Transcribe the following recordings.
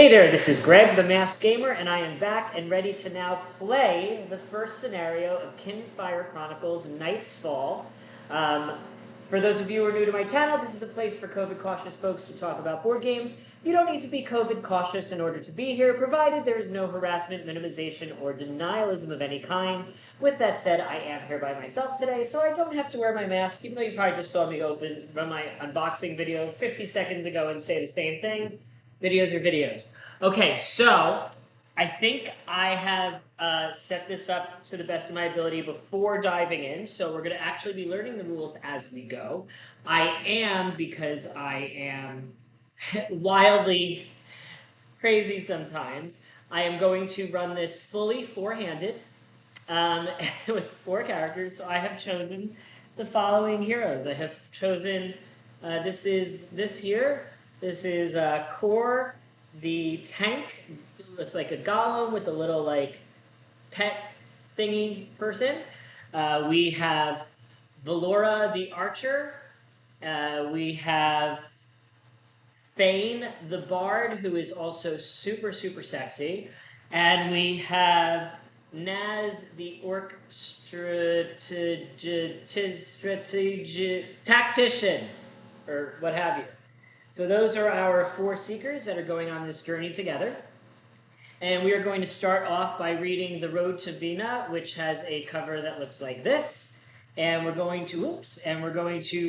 Hey there, this is Greg, the Masked Gamer, and I am back and ready to now play the first scenario of Kinfire Chronicles Night's Fall. For those of you who are new to my channel, this is a place for COVID cautious folks to talk about board games. You don't need to be COVID cautious in order to be here, provided there is no harassment, minimization, or denialism of any kind. With that said, I am here by myself today, so I don't have to wear my mask, even though you probably just saw me run my unboxing video 50 seconds ago and say the same thing. Videos are videos. Okay, so I think I have set this up to the best of my ability before diving in. So we're going to actually be learning the rules as we go. Because I am wildly crazy sometimes, I am going to run this fully four-handed with 4 characters. So I have chosen the following heroes. I have chosen, this is Core, the tank. Looks like a golem with a little like pet thingy person. We have Valora, the archer. We have Thane, the bard, who is also super, super sexy. And we have Naz, the orc tactician, or what have you. So those are our 4 seekers that are going on this journey together. And we are going to start off by reading The Road to Vina, which has a cover that looks like this. And we're going to,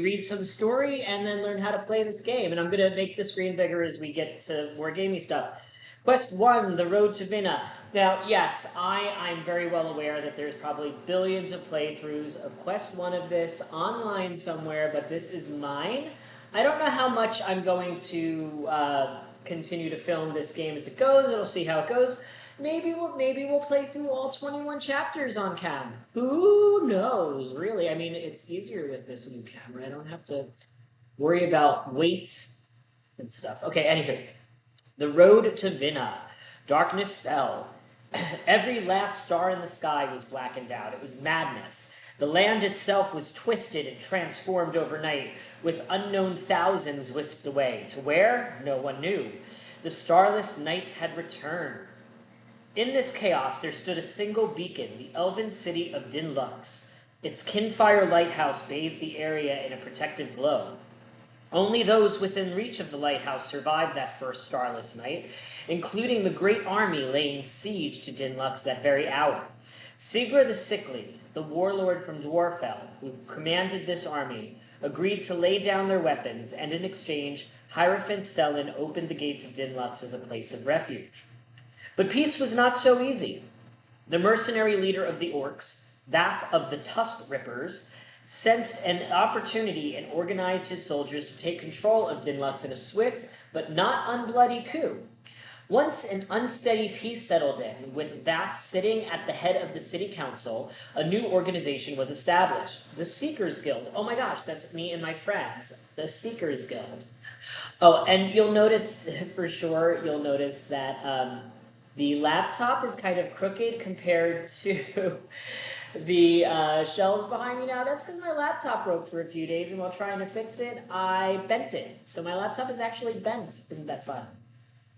read some story and then learn how to play this game. And I'm going to make the screen bigger as we get to more gamey stuff. Quest 1, The Road to Vina. Now, yes, I'm very well aware that there's probably billions of playthroughs of Quest 1 of this online somewhere, but this is mine. I don't know how much I'm going to continue to film this game as it goes. We'll see how it goes. Maybe we'll play through all 21 chapters on cam. Who knows, really? I mean, it's easier with this new camera. I don't have to worry about weight and stuff. Okay, anywho. The Road to Vina. Darkness fell. Every last star in the sky was blackened out. It was madness. The land itself was twisted and transformed overnight, with unknown thousands whisked away. To where? No one knew. The starless nights had returned. In this chaos, there stood a single beacon, the elven city of Dinlux. Its Kinfire lighthouse bathed the area in a protective glow. Only those within reach of the lighthouse survived that first starless night, including the great army laying siege to Dinlux that very hour. Sigra the Sickly, the warlord from Dwarfell, who commanded this army, agreed to lay down their weapons, and in exchange, Hierophant Selin opened the gates of Dinlux as a place of refuge. But peace was not so easy. The mercenary leader of the orcs, Vath of the Tusk Rippers, sensed an opportunity and organized his soldiers to take control of Dinlux in a swift but not unbloody coup. Once an unsteady peace settled in, with Vath sitting at the head of the city council, a new organization was established, the Seekers Guild. Oh my gosh, that's me and my friends, the Seekers Guild. Oh, and you'll notice, for sure, that the laptop is kind of crooked compared to the shelves behind me now. That's because my laptop broke for a few days, and while trying to fix it, I bent it. So my laptop is actually bent. Isn't that fun?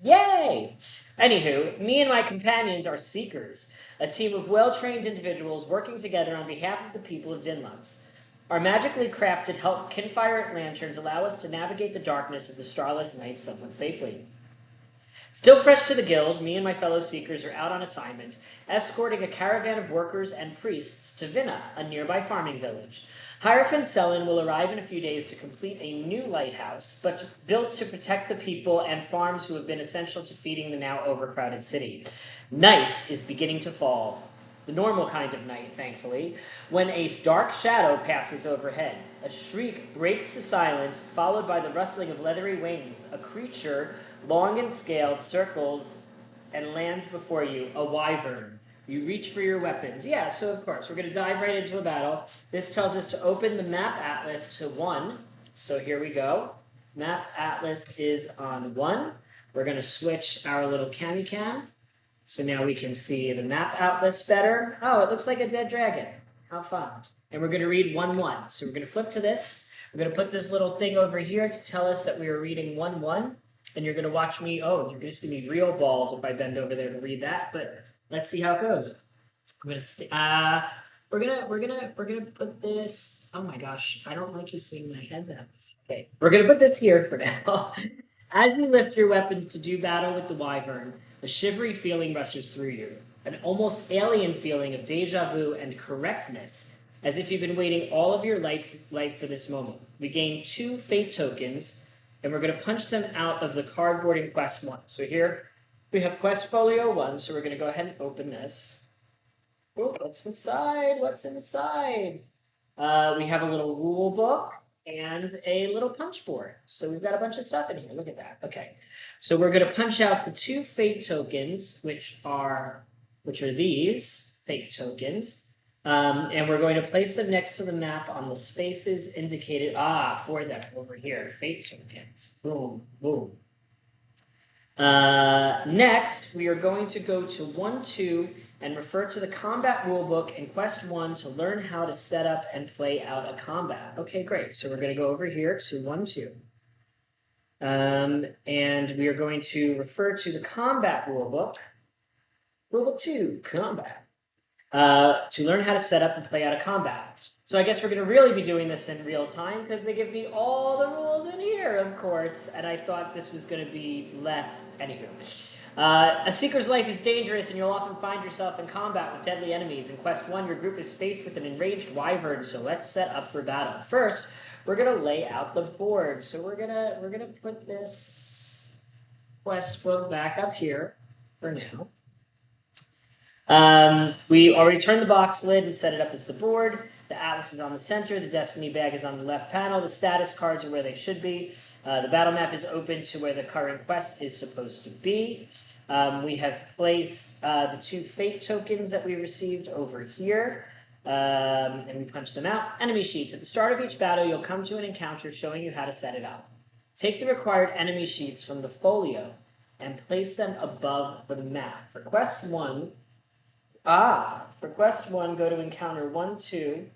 Yay! Anywho, me and my companions are Seekers, a team of well-trained individuals working together on behalf of the people of Dinlux. Our magically crafted Kinfire lanterns allow us to navigate the darkness of the starless night somewhat safely. Still fresh to the guild, me and my fellow Seekers are out on assignment, escorting a caravan of workers and priests to Vina, a nearby farming village. Hierophant Selin will arrive in a few days to complete a new lighthouse, but built to protect the people and farms who have been essential to feeding the now overcrowded city. Night is beginning to fall. The normal kind of night, thankfully, when a dark shadow passes overhead. A shriek breaks the silence, followed by the rustling of leathery wings. A creature, long and scaled, circles and lands before you, a wyvern. You reach for your weapons. Yeah, so of course, we're going to dive right into a battle. This tells us to open the map atlas to 1. So here we go. Map atlas is on 1. We're going to switch our little cami cam. So now we can see the map atlas better. Oh, it looks like a dead dragon. How fun. And we're going to read 1-1. So we're going to flip to this. We're going to put this little thing over here to tell us that we are reading 1-1. And you're gonna watch me. Oh, you're gonna see me real bald if I bend over there to read that. But let's see how it goes. I'm gonna we're gonna put this. Oh my gosh, I don't like you seeing my head that. Okay, we're gonna put this here for now. As you lift your weapons to do battle with the wyvern, a shivery feeling rushes through you, an almost alien feeling of deja vu and correctness, as if you've been waiting all of your life for this moment. We gain 2 fate tokens, and we're going to punch them out of the cardboard in quest 1. So here we have quest folio 1, so we're going to go ahead and open this. Oh, what's inside? What's inside? We have a little rule book and a little punch board. So we've got a bunch of stuff in here. Look at that. Okay. So we're going to punch out the 2 fate tokens, which are these fate tokens. And we're going to place them next to the map on the spaces indicated for them over here. Fate tokens. Boom, boom. Next, we are going to go to 1-2 and refer to the combat rulebook in Quest 1 to learn how to set up and play out a combat. Okay, great. So we're going to go over here to 1-2. And we are going to refer to the combat rulebook. Rulebook 2, combat. To learn how to set up and play out a combat. So I guess we're going to really be doing this in real time because they give me all the rules in here, of course, and I thought this was going to be less. Anywho. A seeker's life is dangerous, and you'll often find yourself in combat with deadly enemies. In Quest 1, your group is faced with an enraged wyvern, so let's set up for battle. First, we're going to lay out the board. So we're gonna put this quest book back up here for now. We already turned the box lid and set it up as the board. The atlas is on the center. The destiny bag is on the left panel. The status cards are where they should be. The battle map is open to where the current quest is supposed to be. We have placed the 2 fate tokens that we received over here. And we punch them out. Enemy sheets. At the start of each battle, you'll come to an encounter showing you how to set it up. Take the required enemy sheets from the folio and place them above the map. For Quest 1, go to encounter 1-2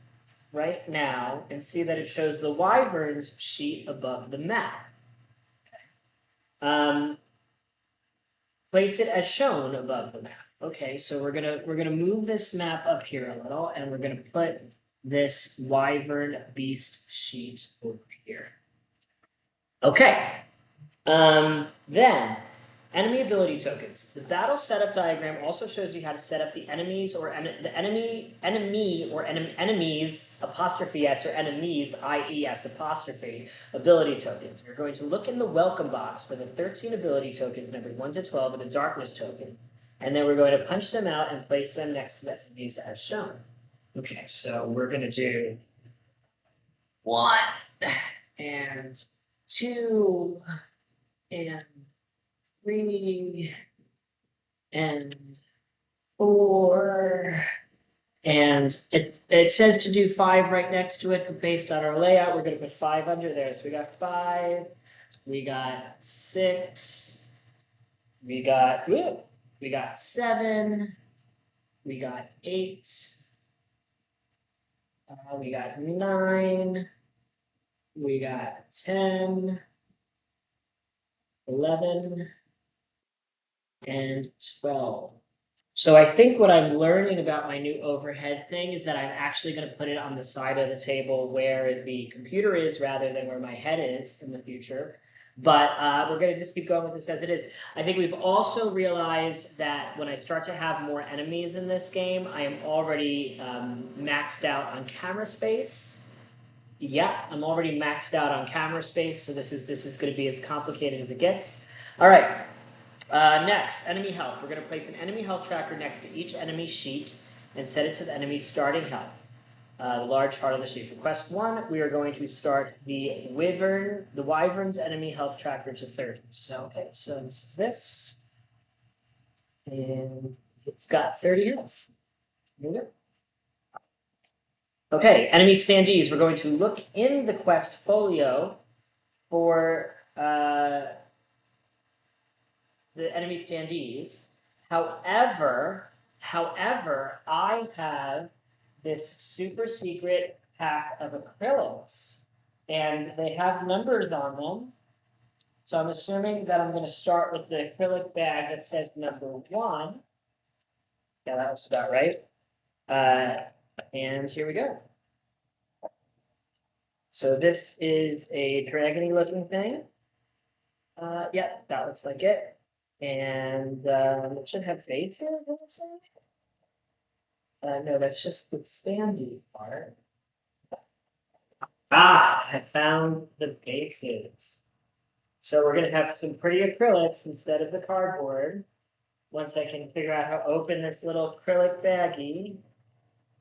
right now and see that it shows the wyvern's sheet above the map. Okay. Place it as shown above the map. Okay, so we're gonna move this map up here a little, and we're gonna put this wyvern beast sheet over here. Okay. Then enemy ability tokens. The battle setup diagram also shows you how to set up the enemies or enemies apostrophe s or enemies i-e-s apostrophe ability tokens. We're going to look in the welcome box for the 13 ability tokens numbered 1 to 12 and a darkness token, and then we're going to punch them out and place them next to the enemies as shown. Okay, so we're going to do 1 and 2 and 3 and 4, and it says to do 5 right next to it, but based on our layout, we're going to put 5 under there. So we got 5, we got 6, we got 7, we got 8, we got 9, we got 10, 11, and 12. So I think what I'm learning about my new overhead thing is that I'm actually going to put it on the side of the table where the computer is rather than where my head is in the future. But we're going to just keep going with this as it is. I think we've also realized that when I start to have more enemies in this game, I am already maxed out on camera space. Yeah, I'm already maxed out on camera space, so this is going to be as complicated as it gets. All right. Next, enemy health. We're going to place an enemy health tracker next to each enemy sheet and set it to the enemy's starting health. The large part of the sheet. For Quest 1, we are going to start the wyvern's enemy health tracker to 30. So, okay, so this is this. And it's got 30 health. There we go. Okay, enemy standees. We're going to look in the quest folio for the enemy standees. However, I have this super secret pack of acrylics, and they have numbers on them So I'm assuming that I'm going to start with the acrylic bag that says number 1. Yeah, that was about right. And here we go. So this is a dragony looking thing. Yeah, that looks like it. And it should have baits in it, it looks like. No, that's just the standy part. Ah, I found the bases. So we're gonna have some pretty acrylics instead of the cardboard. Once I can figure out how to open this little acrylic baggie.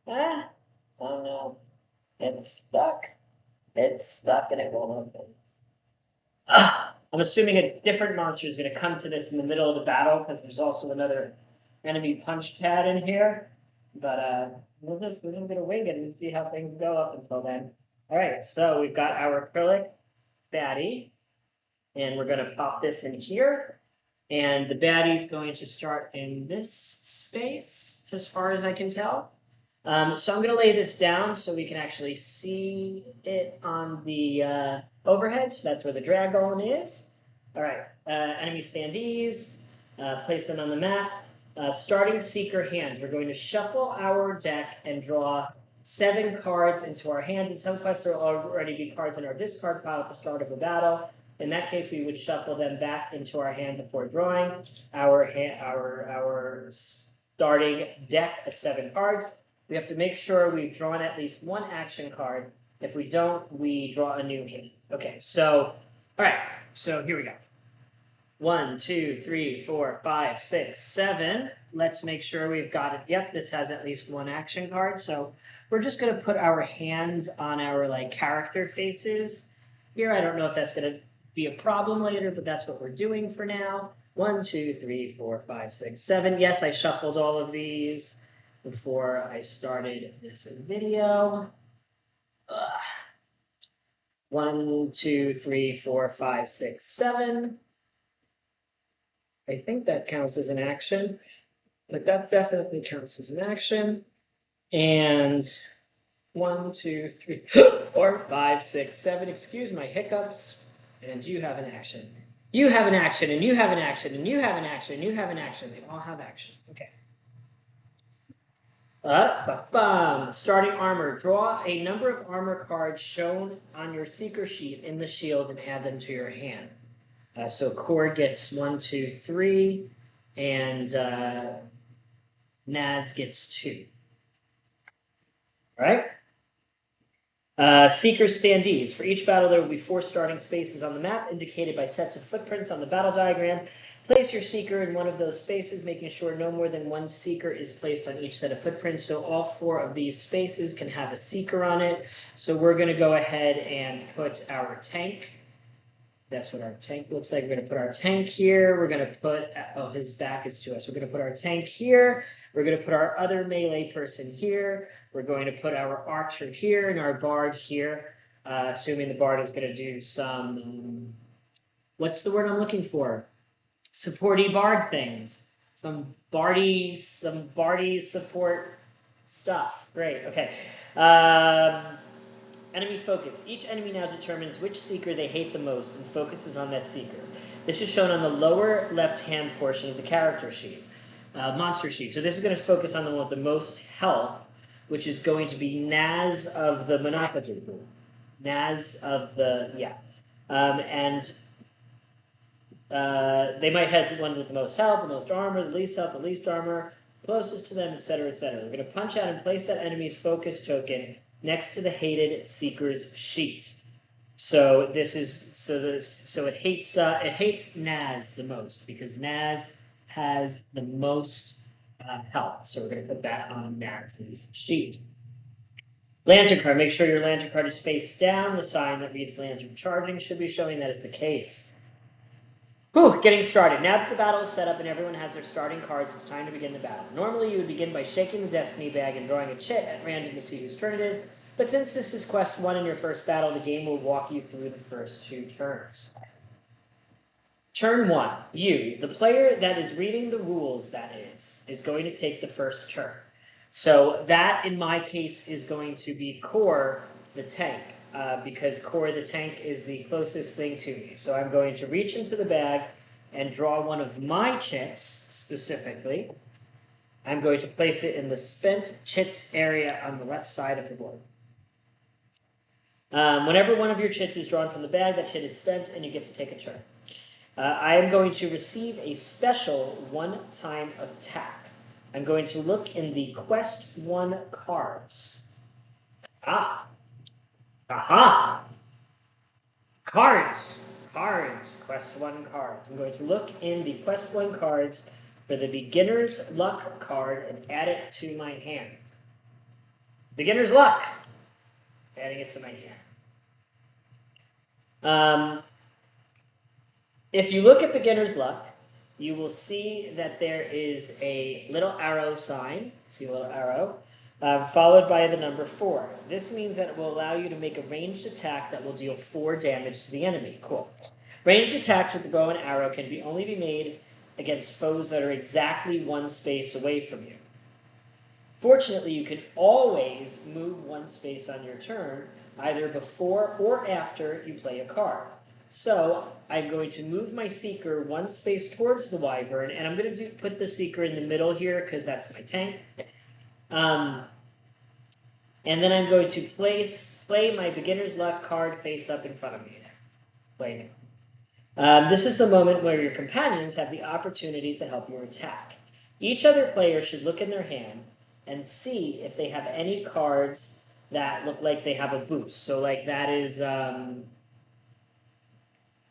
Ah, oh no, it's stuck. It's stuck and it won't open. Ah, I'm assuming a different monster is gonna come to this in the middle of the battle because there's also another enemy punch pad in here. But we're just gonna wing it and see how things go up until then. All right, so we've got our acrylic baddie, and we're gonna pop this in here. And the baddie's going to start in this space, as far as I can tell. So I'm going to lay this down so we can actually see it on the overhead. So that's where the dragon is. All right, enemy standees, place them on the map. Starting Seeker hands. We're going to shuffle our deck and draw 7 cards into our hand. In some quests, there will already be cards in our discard pile at the start of a battle. In that case, we would shuffle them back into our hand before drawing our starting deck of 7 cards. We have to make sure we've drawn at least 1 action card. If we don't, we draw a new hand. Okay, so, all right, so here we go. 1, 2, 3, 4, 5, 6, 7. Let's make sure we've got it. Yep, this has at least 1 action card. So we're just going to put our hands on our character faces here. I don't know if that's going to be a problem later, but that's what we're doing for now. 1, 2, 3, 4, 5, 6, 7. Yes, I shuffled all of these before I started this video. 1, 2, 3, 4, 5, 6, 7. I think that counts as an action, but that definitely counts as an action. And 1, 2, 3, 4, 5, 6, 7. Excuse my hiccups. And you have an action. You have an action, and you have an action, and you have an action, and you have an action. They all have action. Okay. Starting armor. Draw a number of armor cards shown on your seeker sheet in the shield and add them to your hand. So Cord gets 1, 2, 3, and Naz gets 2. All right. Seeker standees. For each battle, there will be 4 starting spaces on the map, indicated by sets of footprints on the battle diagram. Place your seeker in one of those spaces, making sure no more than 1 seeker is placed on each set of footprints. So all 4 of these spaces can have a seeker on it. So we're going to go ahead and put our tank. That's what our tank looks like. We're going to put our tank here. We're going to put, oh, his back is to us. We're going to put our tank here. We're going to put our other melee person here. We're going to put our archer here and our bard here, assuming the bard is going to do some, what's the word I'm looking for? Supporty bard things. Some bardy support stuff. Great, okay. Enemy focus. Each enemy now determines which seeker they hate the most and focuses on that seeker. This is shown on the lower left-hand portion of the character sheet, monster sheet. So this is going to focus on the one with the most health, which is going to be Naz of the Monopoly group. Naz of the, yeah. They might have the one with the most health, the most armor, the least health, the least armor, closest to them, etc., etc. We're going to punch out and place that enemy's focus token next to the hated seeker's sheet. So this is it hates Naz the most because Naz has the most health. So we're going to put that on Naz's sheet. Lantern card. Make sure your lantern card is face down. The sign that reads lantern charging should be showing that is the case. Whew, getting started. Now that the battle is set up and everyone has their starting cards, it's time to begin the battle. Normally, you would begin by shaking the destiny bag and drawing a chit at random to see whose turn it is, but since this is quest 1 in your first battle, the game will walk you through the first 2 turns. Turn 1. You, the player that is reading the rules, that is going to take the first turn. So that, in my case, is going to be Core, the tank. because Core the tank is the closest thing to me. So I'm going to reach into the bag and draw one of my chits specifically. I'm going to place it in the spent chits area on the left side of the board. Whenever one of your chits is drawn from the bag, that chit is spent and you get to take a turn. I am going to receive a special one-time attack. I'm going to look in the Quest 1 cards. Aha! Cards! Quest 1 cards. I'm going to look in the Quest 1 cards for the Beginner's Luck card and add it to my hand. Beginner's Luck! Adding it to my hand. If you look at Beginner's Luck, you will see that there is a little arrow sign. See a little arrow? Followed by the number 4. This means that it will allow you to make a ranged attack that will deal 4 damage to the enemy. Cool. Ranged attacks with the bow and arrow can only be made against foes that are exactly 1 space away from you. Fortunately, you can always move 1 space on your turn, either before or after you play a card. So I'm going to move my Seeker 1 space towards the Wyvern, and I'm going to put the Seeker in the middle here because that's my tank. And then I'm going to play my Beginner's Luck card face up in front of me. Play it. This is the moment where your companions have the opportunity to help you attack. Each other player should look in their hand and see if they have any cards that look like they have a boost. So like that is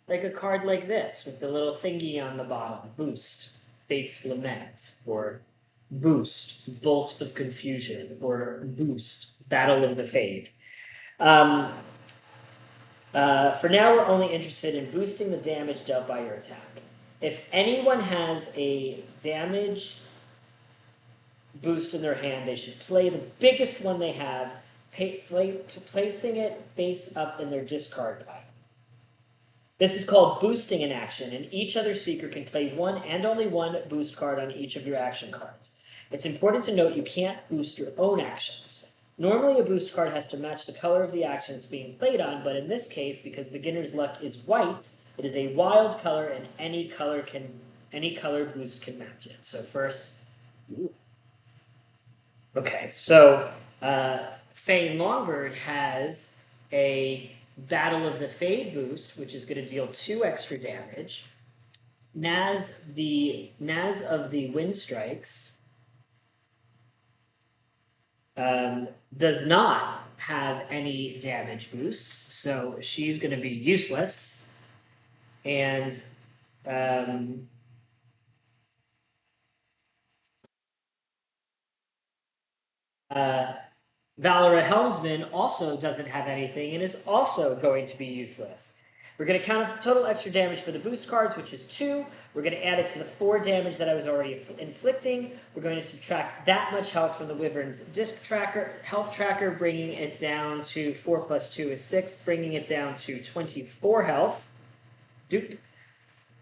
like a card like this with the little thingy on the bottom. Boost, Fate's Lament, or Boost, Bolt of Confusion, or Boost, Battle of the Fade. For now, we're only interested in boosting the damage dealt by your attack. If anyone has a damage boost in their hand, they should play the biggest one they have, placing it face up in their discard pile. This is called boosting in action, and each other Seeker can play 1 and only 1 boost card on each of your action cards. It's important to note you can't boost your own actions. Normally, a boost card has to match the color of the action it's being played on, but in this case, because Beginner's Luck is white, it is a wild color, and any color boost can match it. So first, okay, so Fane Longbird has a Battle of the Fade boost, which is going to deal 2 extra damage. Naz of the Wind Strikes does not have any damage boosts, so she's going to be useless. And Valera Helmsman also doesn't have anything and is also going to be useless. We're going to count up the total extra damage for the boost cards, which is 2. We're going to add it to the 4 damage that I was already inflicting. We're going to subtract that much health from the Wyvern's health tracker, bringing it down to 4 plus 2 is 6, bringing it down to 24 health. Doop.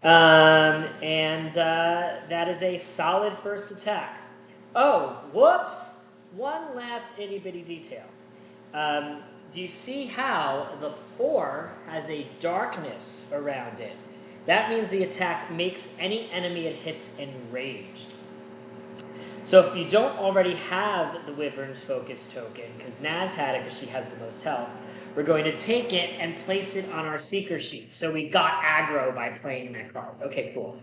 That is a solid first attack. Oh, whoops! One last itty-bitty detail. Do you see how the 4 has a darkness around it? That means the attack makes any enemy it hits enraged. So if you don't already have the Wyvern's Focus token, because Naz had it because she has the most health, we're going to take it and place it on our Seeker sheet. So we got aggro by playing that card. Okay, cool.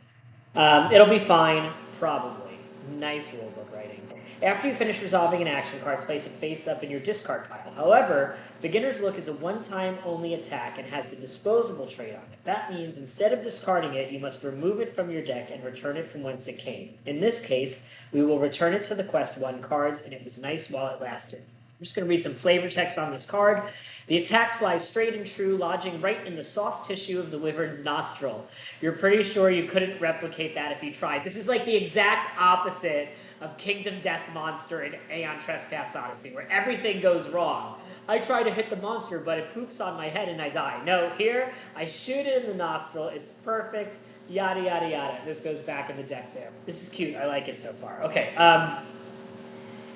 It'll be fine, probably. Nice rulebook writing. After you finish resolving an action card, place it face up in your discard pile. However, Beginner's Luck is a one-time only attack and has the disposable trait on it. That means instead of discarding it, you must remove it from your deck and return it from whence it came. In this case, we will return it to the Quest 1 cards, and it was nice while it lasted. I'm just going to read some flavor text on this card. The attack flies straight and true, lodging right in the soft tissue of the Wyvern's nostril. You're pretty sure you couldn't replicate that if you tried. This is like the exact opposite of Kingdom Death Monster in Aeon Trespass Odyssey, where everything goes wrong. I try to hit the monster, but it poops on my head and I die. No, here, I shoot it in the nostril, it's perfect, yada, yada, yada. This goes back in the deck there. This is cute, I like it so far. Okay,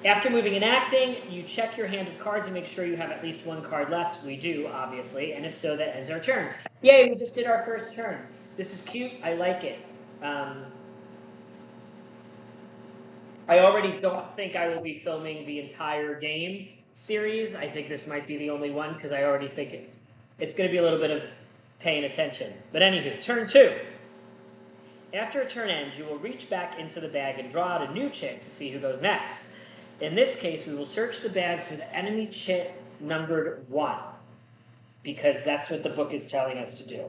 After moving and acting, you check your hand of cards and make sure you have at least one card left. We do, obviously, and if so, that ends our turn. Yay, we just did our first turn. This is cute. I like it. I already don't think I will be filming the entire game series. I think this might be the only one because I already think it's going to be a little bit of paying attention. But anywho, turn 2. After a turn ends, you will reach back into the bag and draw out a new chit to see who goes next. In this case, we will search the bag for the enemy chit numbered 1, because that's what the book is telling us to do.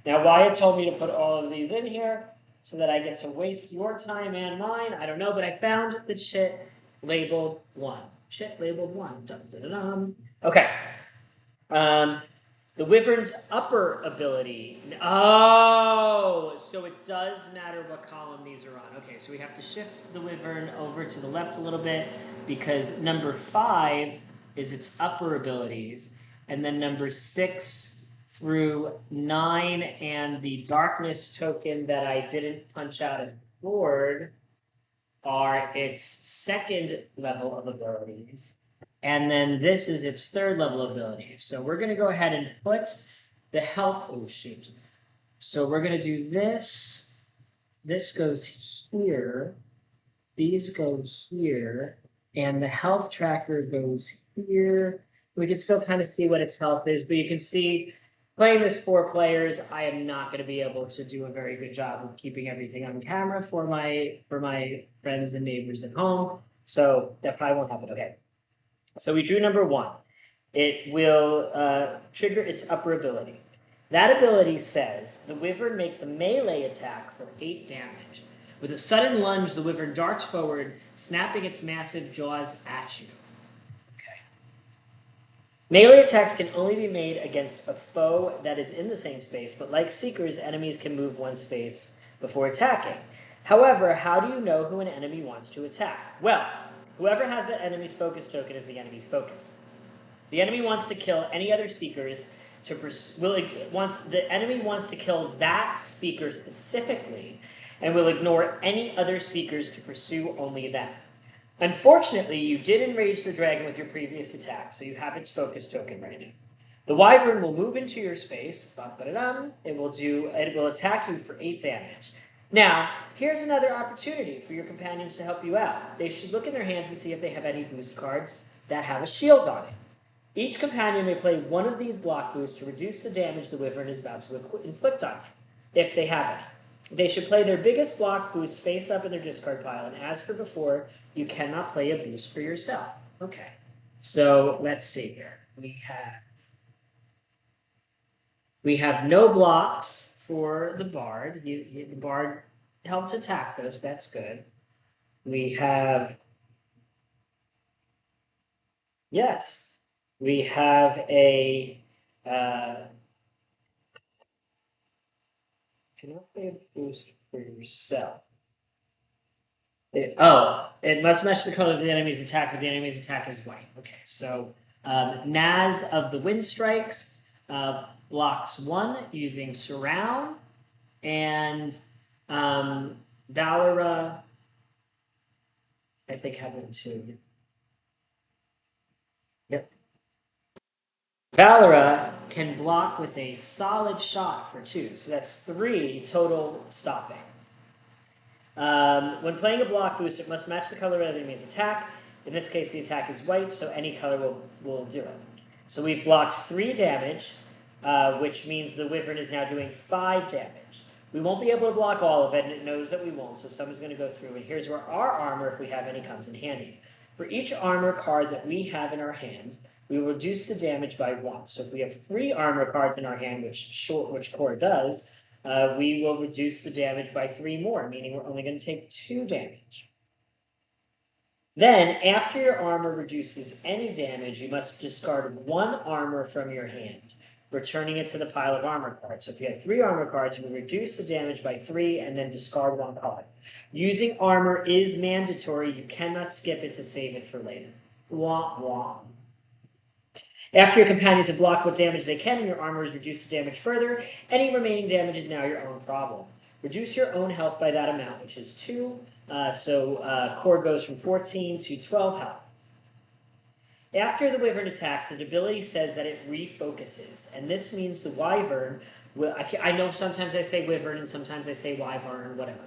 Now, why it told me to put all of these in here so that I get to waste your time and mine, I don't know, but I found the chit labeled 1. Chit labeled 1. Dun, dun, dun, dun. Okay. The wyvern's upper ability. Oh, so it does matter what column these are on. Okay, so we have to shift the wyvern over to the left a little bit because number 5 is its upper abilities, and then number 6 through 9 and the darkness token that I didn't punch out at the board are its second level of abilities. And then this is its third level ability. So we're going to go ahead and put the health. Oh, shoot. So we're going to do this. This goes here. These go here. And the health tracker goes here. We can still kind of see what its health is. But you can see, playing this 4 players, I am not going to be able to do a very good job of keeping everything on camera for my friends and neighbors at home. So that probably won't happen. Okay. So we drew number 1. It will trigger its upper ability. That ability says the wyvern makes a melee attack for 8 damage. With a sudden lunge, the wyvern darts forward, snapping its massive jaws at you. Okay. Melee attacks can only be made against a foe that is in the same space, but like Seekers, enemies can move 1 space before attacking. However, how do you know who an enemy wants to attack? Well, whoever has the enemy's focus token is the enemy's focus. The enemy wants to kill any other seekers the enemy wants to kill that speaker specifically and will ignore any other seekers to pursue only them. Unfortunately, you did enrage the dragon with your previous attack, so you have its focus token right now. The wyvern will move into your space. It will attack you for 8 damage. Now, here's another opportunity for your companions to help you out. They should look in their hands and see if they have any boost cards that have a shield on it. Each companion may play one of these block boosts to reduce the damage the wyvern is about to inflict on you, if they have any. They should play their biggest block boost face up in their discard pile, and as for before, you cannot play a boost for yourself. Okay, so let's see here. We have no blocks for the bard. The bard helps attack this. That's good. We have... Yes. We have a... cannot play a boost for yourself. It must match the color of the enemy's attack, but the enemy's attack is white. Okay, so Naz of the Wind Strikes blocks 1 using Surround, and Valera, I think, have it too. Yep. Valera can block with a solid shot for 2, so that's 3 total stopping. When playing a block boost, it must match the color of the enemy's attack. In this case, the attack is white, so any color will do it. So we've blocked 3 damage, which means the wyvern is now doing 5 damage. We won't be able to block all of it, and it knows that we won't, so some is going to go through. And here's where our armor, if we have any, comes in handy. For each armor card that we have in our hand, we will reduce the damage by 1. So if we have 3 armor cards in our hand, which Core does, we will reduce the damage by 3 more, meaning we're only going to take 2 damage. Then, after your armor reduces any damage, you must discard 1 armor from your hand, returning it to the pile of armor cards. So if you have 3 armor cards, you will reduce the damage by 3 and then discard 1 card. Using armor is mandatory. You cannot skip it to save it for later. Wah, wah. After your companions have blocked what damage they can and your armor has reduced the damage further, any remaining damage is now your own problem. Reduce your own health by that amount, which is 2. Core goes from 14 to 12 health. After the wyvern attacks, his ability says that it refocuses, and this means the wyvern will. I know sometimes I say wyvern and sometimes I say wyvern or whatever.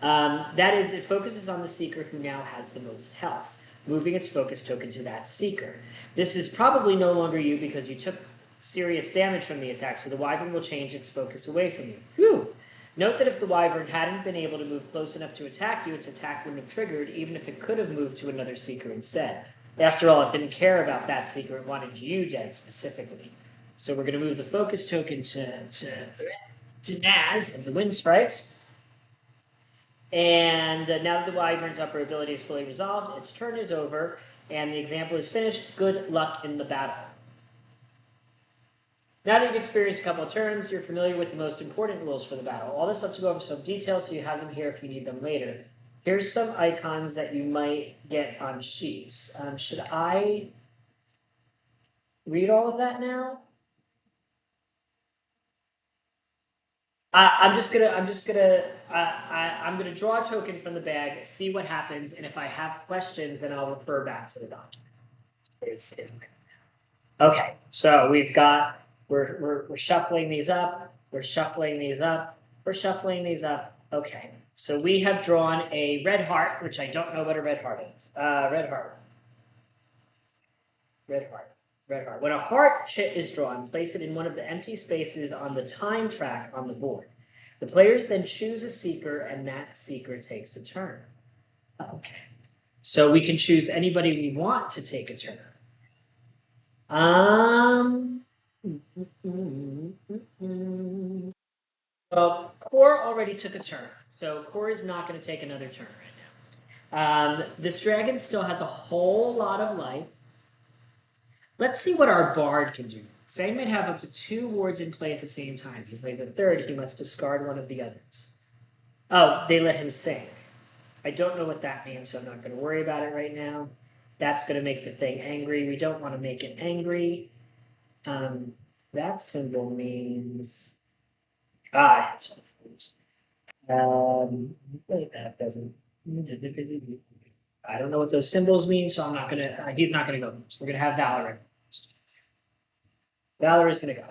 That is, it focuses on the seeker who now has the most health, moving its focus token to that seeker. This is probably no longer you because you took serious damage from the attack, so the wyvern will change its focus away from you. Whew! Note that if the wyvern hadn't been able to move close enough to attack you, its attack wouldn't have triggered, even if it could have moved to another seeker instead. After all, it didn't care about that seeker, it wanted you dead specifically. So we're going to move the focus token to Naz and the wind strikes. And now that the wyvern's upper ability is fully resolved, its turn is over, and the example is finished. Good luck in the battle. Now that you've experienced a couple of turns, you're familiar with the most important rules for the battle. All this up to go over some details so you have them here if you need them later. Here's some icons that you might get on sheets. Should I read all of that now? I'm gonna draw a token from the bag, see what happens, and if I have questions, then I'll refer back to the document. Okay, so we've got we're shuffling these up, we're shuffling these up, we're shuffling these up. Okay. So we have drawn a red heart, which I don't know what a red heart is. Red heart. Red heart. Red heart. When a heart is drawn, place it in one of the empty spaces on the time track on the board. The players then choose a seeker, and that seeker takes a turn. Okay. So we can choose anybody we want to take a turn. Well, Core already took a turn, so Core is not going to take another turn right now. This dragon still has a whole lot of life. Let's see what our bard can do. Fang might have up to 2 wards in play at the same time. If he plays a third, he must discard one of the others. Oh, they let him sing. I don't know what that means, so I'm not going to worry about it right now. That's going to make the thing angry. We don't want to make it angry. That symbol means... it's wait, that doesn't... I don't know what those symbols mean, so I'm not going to... he's not going to go first. We're going to have Valor. Valor is going to go.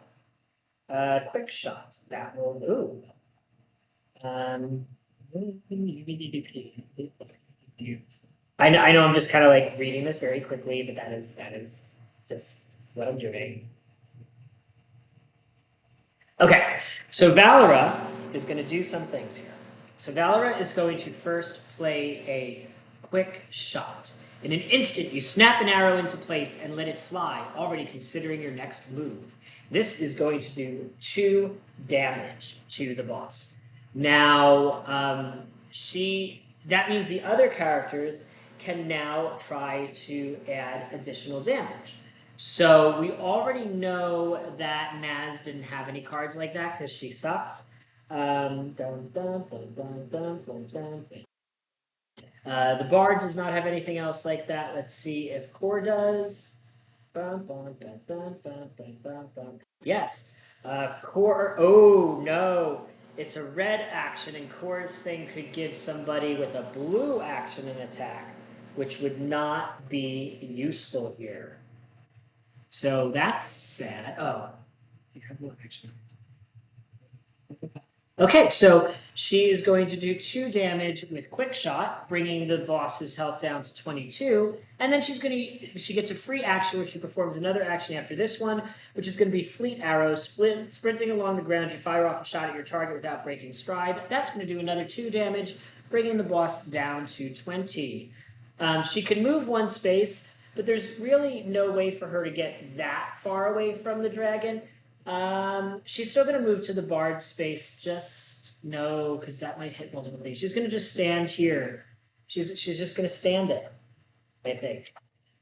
Quick shot. That will... Ooh. I know I'm just kind of like reading this very quickly, but that is just what I'm doing. Okay, so Valora is going to do some things here. So Valora is going to first play a quick shot. In an instant, you snap an arrow into place and let it fly, already considering your next move. This is going to do 2 damage to the boss. Now, that means the other characters can now try to add additional damage. So we already know that Naz didn't have any cards like that because she sucked. The Bard does not have anything else like that. Let's see if Core does. Yes. Core. Oh, no. It's a red action, and Core's thing could give somebody with a blue action an attack, which would not be useful here. So that's sad. Oh, you have no action. Okay, so she is going to do 2 damage with Quick Shot, bringing the boss's health down to 22, and then she gets a free action where she performs another action after this one, which is going to be Fleet Arrow. Sprinting along the ground, you fire off a shot at your target without breaking stride. That's going to do another 2 damage, bringing the boss down to 20. She can move 1 space, but there's really no way for her to get that far away from the dragon. She's still going to move to the Bard space. No, because that might hit multiple things. She's going to just stand here. She's just going to stand there, I think.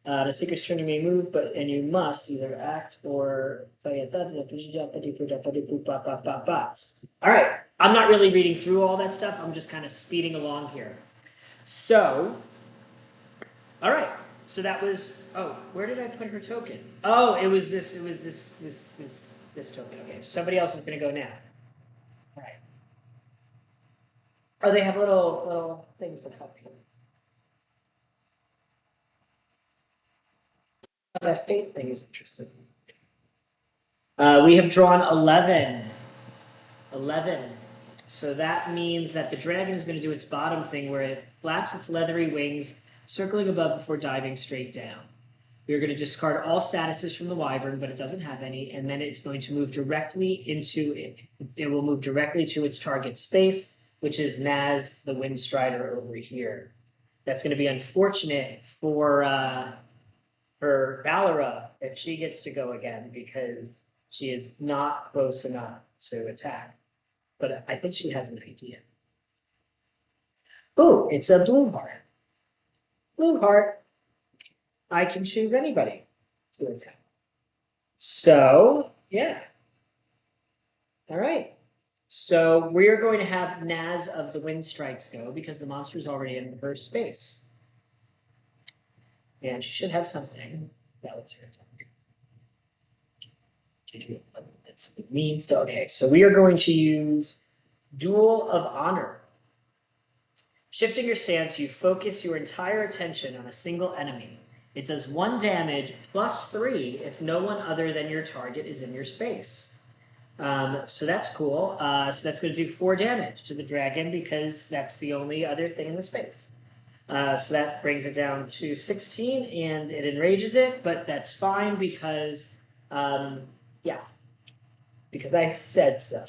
The Seeker's turn, you may move, and you must either act or... All right, I'm not really reading through all that stuff. I'm just kind of speeding along here. So, all right. So that was... Oh, where did I put her token? Oh, it was this token. Okay, so somebody else is going to go now. All right. Oh, they have little things that help you. Oh, that fate thing is interesting. We have drawn 11. 11. So that means that the dragon is going to do its bottom thing where it flaps its leathery wings, circling above before diving straight down. We're going to discard all statuses from the wyvern, but it doesn't have any, and then it's going to move directly into it. It will move directly to its target space, which is Naz, the Windstrider, over here. That's going to be unfortunate for Valera if she gets to go again because she is not close enough to attack. But I think she has an idea. Oh, it's a blue heart. Blue heart. I can choose anybody to attack. So, yeah. All right. So we're going to have Naz of the Wind Strikes go because the monster is already in her space. And she should have something. That was her attack. It's means to. Okay, so we are going to use Duel of Honor. Shifting your stance, you focus your entire attention on a single enemy. It does 1 damage plus 3 if no one other than your target is in your space. So that's cool. So that's going to do 4 damage to the dragon because that's the only other thing in the space. So that brings it down to 16 and it enrages it, but that's fine because, yeah, because I said so.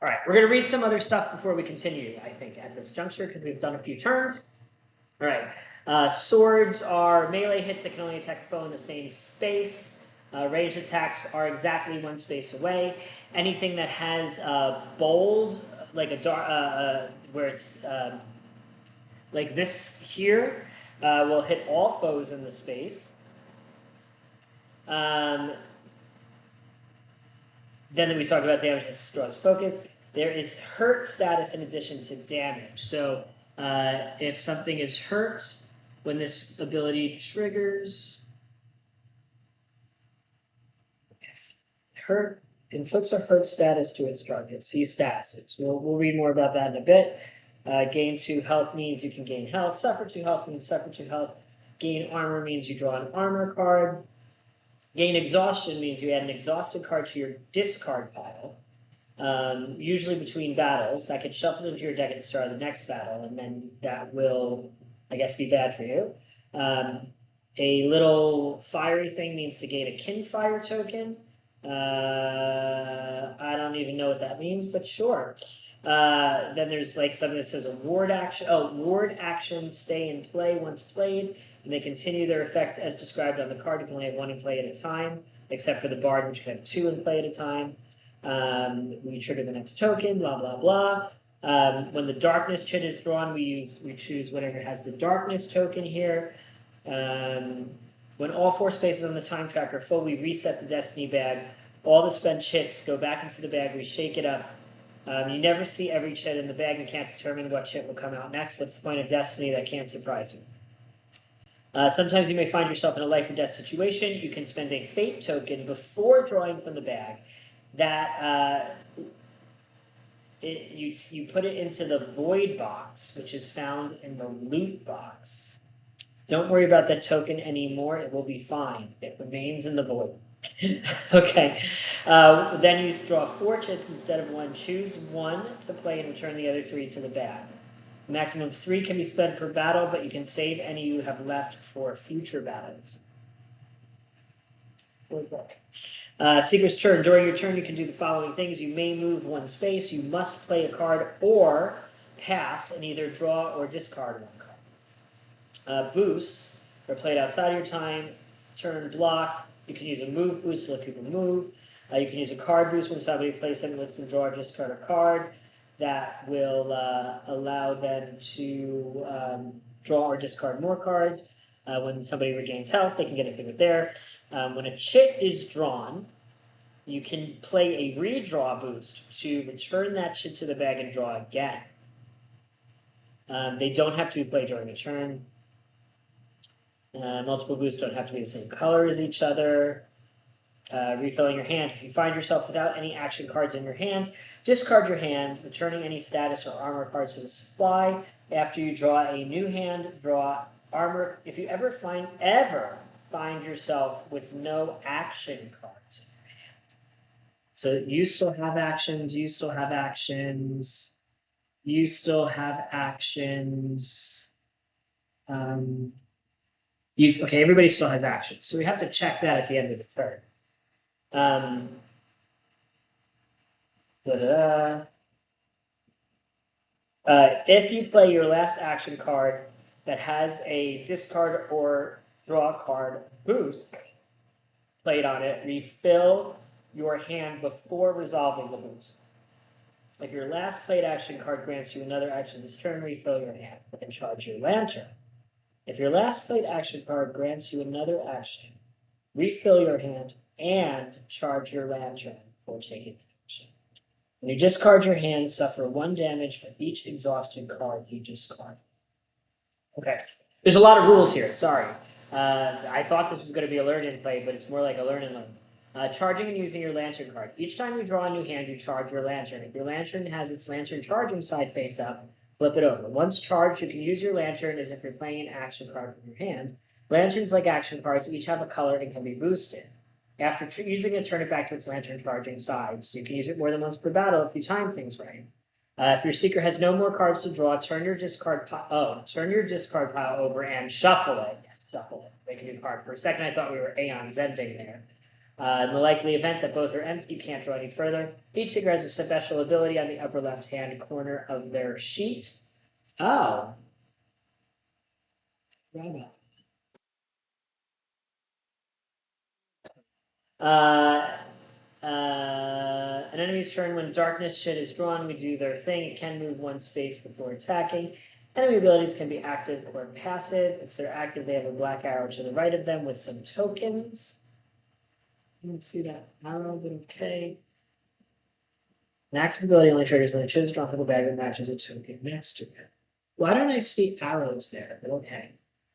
All right, we're going to read some other stuff before we continue, I think, at this juncture because we've done a few turns. All right. Swords are melee hits that can only attack a foe in the same space. Ranged attacks are exactly 1 space away. Anything that has bold, like a dark, where it's like this here, will hit all foes in the space. Then we talk about damage that draws focus. There is hurt status in addition to damage. So if something is hurt when this ability triggers, hurt inflicts a hurt status to its target. See statuses. We'll read more about that in a bit. Gain 2 health means you can gain health. Suffer 2 health means suffer 2 health. Gain armor means you draw an armor card. Gain exhaustion means you add an exhausted card to your discard pile. Usually between battles, that gets shuffled into your deck at the start of the next battle, and then that will, I guess, be bad for you. A little fiery thing means to gain a Kinfire token. I don't even know what that means, but sure. Then there's like something that says a ward action. Oh, ward actions stay in play once played, and they continue their effect as described on the card. You can only have 1 in play at a time, except for the bard, which can have 2 in play at a time. We trigger the next token, blah, blah, blah. When the darkness chit is drawn, we choose whatever has the darkness token here. When all 4 spaces on the time tracker are full, we reset the destiny bag. All the spent chits go back into the bag. We shake it up. You never see every chit in the bag. You can't determine what chit will come out next. What's the point of destiny? That can't surprise you. Sometimes you may find yourself in a life or death situation. You can spend a fate token before drawing from the bag. That you put it into the void box, which is found in the loot box. Don't worry about that token anymore. It will be fine. It remains in the void. Okay. Then you draw 4 chits instead of 1. Choose 1 to play and return the other 3 to the bag. A maximum of 3 can be spent per battle, but you can save any you have left for future battles. Seeker's turn. During your turn, you can do the following things. You may move 1 space. You must play a card or pass and either draw or discard 1 card. Boosts are played outside of your time. Turn block. You can use a move boost to let people move. You can use a card boost when somebody plays something, lets them draw or discard a card. That will allow them to draw or discard more cards. When somebody regains health, they can get a thing with there. When a chit is drawn, you can play a redraw boost to return that chit to the bag and draw again. They don't have to be played during a turn. Multiple boosts don't have to be the same color as each other. refilling your hand. If you find yourself without any action cards in your hand, discard your hand, returning any status or armor cards to the supply. After you draw a new hand, draw armor. If you ever find yourself with no action cards, so you still have actions, you still have actions, you still have actions. Okay, everybody still has actions, so we have to check that at the end of the turn. If you play your last action card that has a discard or draw card boost played on it, refill your hand before resolving the boost. If your last played action card grants you another action this turn, refill your hand and charge your lantern. If your last played action card grants you another action, refill your hand and charge your lantern for taking action. When you discard your hand, suffer 1 damage for each exhausted card you discard. Okay. There's a lot of rules here. Sorry. I thought this was going to be a learn and play, but it's more like a learn and learn. Charging and using your lantern card. Each time you draw a new hand, you charge your lantern. If your lantern has its lantern charging side face up, flip it over. Once charged, you can use your lantern as if you're playing an action card from your hand. Lanterns, like action cards, each have a color and can be boosted. After using it, turn it back to its lantern charging side. So you can use it more than once per battle if you time things right. If your seeker has no more cards to draw, turn your discard pile over and shuffle it. Yes, shuffle it. Make a new card. For a second, I thought we were Aeon's ending there. In the likely event that both are empty, you can't draw any further. Each seeker has a special ability on the upper left-hand corner of their sheet. Oh. An enemy's turn, when darkness shit is drawn, we do their thing. It can move 1 space before attacking. Enemy abilities can be active or passive. If they're active, they have a black arrow to the right of them with some tokens. I don't see that arrow, but okay. An active ability only triggers when it shows a droppable bag that matches a token next to it. Why don't I see arrows there? But okay.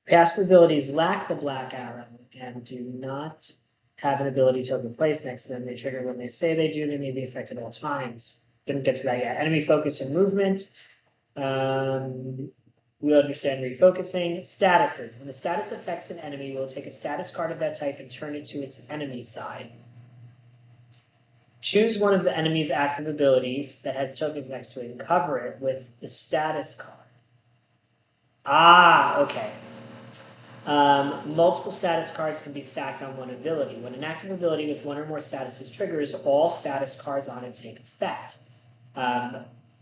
Passive abilities lack the black arrow and do not have an ability token placed next to them. They trigger when they say they do. They may be affected at all times. Didn't get to that yet. Enemy focus and movement. We understand refocusing. Statuses. When a status affects an enemy, we'll take a status card of that type and turn it to its enemy side. Choose one of the enemy's active abilities that has tokens next to it and cover it with the status card. Ah, okay. Multiple status cards can be stacked on one ability. When an active ability with 1 or more statuses triggers, all status cards on it take effect.